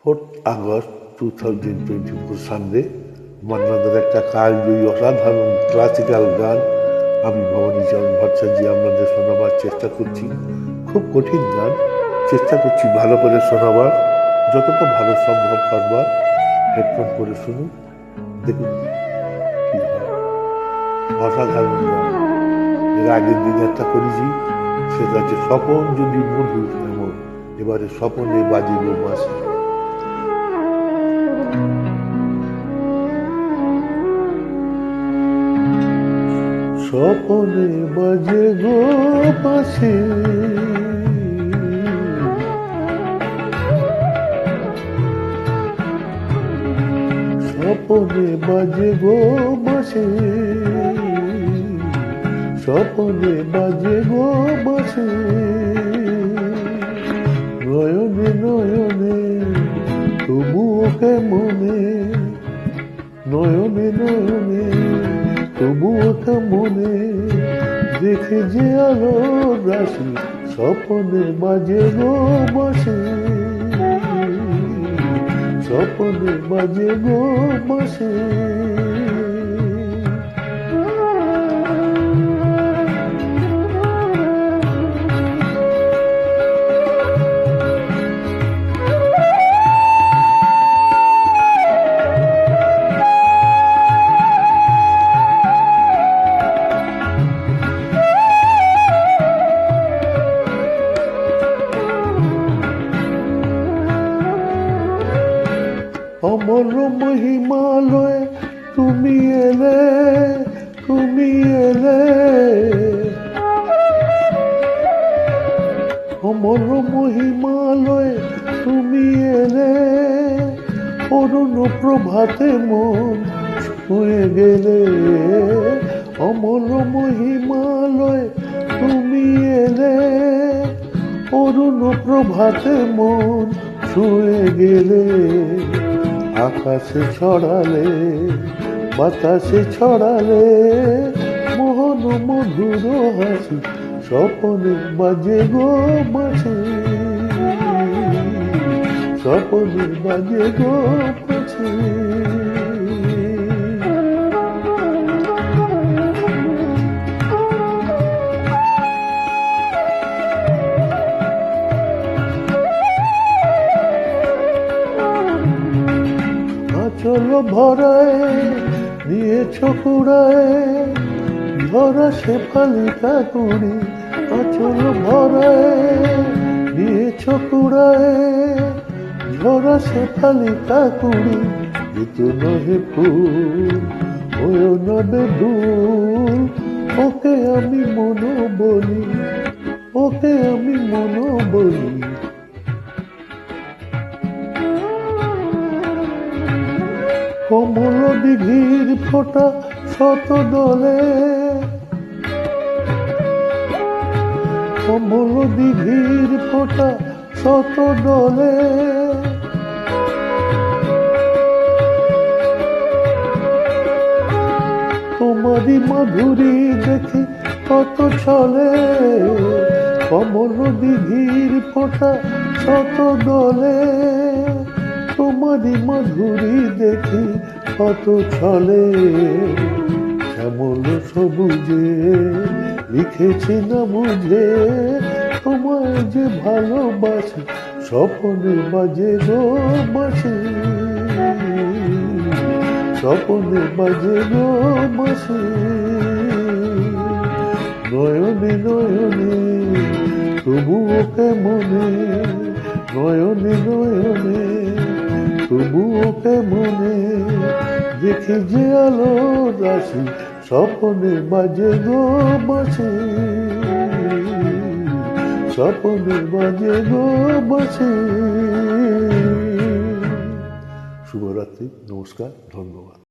August 2024 Sunday মান্নাদের একটা কালজয়ী অসাধারণ ক্লাসিক্যাল গান আমি ভবানীচরণ ভট্টাচার্য আপনাদের শোনাবার চেষ্টা করছি। খুব কঠিন গান, চেষ্টা করছি ভালো করে শোনাবার, যতটা ভালো সম্ভব করবার। হেডফোন করে শুনুন, দেখুন কি হয়। অসাধারণ গান। এর আগের দিন একটা করেছি, সেটা হচ্ছে স্বপন যদি মধুর এমন, এবারে স্বপনে বাজিব বাঁশি। স্বপনে বাজে গো বাঁশি, স্বপনে বাজে গো বাঁশি, স্বপনে বাজে গো বাঁশি। নয়নে নয়নে তবুও কেমনে, নয়নে নয়নে তবুও কেমনে দেখে যে আলোর রাশি। স্বপনে বাজে গো বাঁশি, স্বপনে বাজে গো বাঁশি। অমর মহিমালয় তুমি এলে, তুমি এলে, অমর মহিমালয় তুমি এলে। অরুণ প্রভাতে মন ছুঁয়ে গেলে, অমর মহিমালয় তুমি এলে। অরুণ প্রভাতে মন ছুঁয়ে গেলে। আকাশে ছড়ালে, বাতাসে ছড়ালে মোহন মধুর হাসি। স্বপনে বাজে গো বাঁশি, স্বপনে বাজে গো বাঁশি। চলো ভরায় নিয়েছ কুড়ায়, ঝরা শেফালি কাকুড়ি। আচল ভরায় নিয়েছ কুড়ায়, ঝরা শেফালি কাকুড়ি। এতো নহে ফুল হয়েও নবে ভুল, ওকে আমি মনো বলি, ওকে আমি মনো বলি। কমল দিঘির ফোঁটা শত দলে, কমল দিঘির ফোঁটা শত দলে। তোমারই মাধুরী দেখি কত ছলে, কমল দিঘির ফোঁটা শত দলে। তোমারই মাধুরী দেখি কত ছলে। শ্যামল সবুজে লিখেছি না বুঝে, তোমায় যে ভালোবাসি। স্বপনে বাজে গো বাঁশি, স্বপনে বাজে গো বাঁশি। নয়নে নয়নে তবুও কেমনে, নয়নে নয়নে তবুও কেমনে দেখে যে আলোর রাশি। স্বপনে বাজে গো বাঁশি, স্বপনে বাজে গো বাঁশি। শুভরাত্রি, নমস্কার, ধন্যবাদ।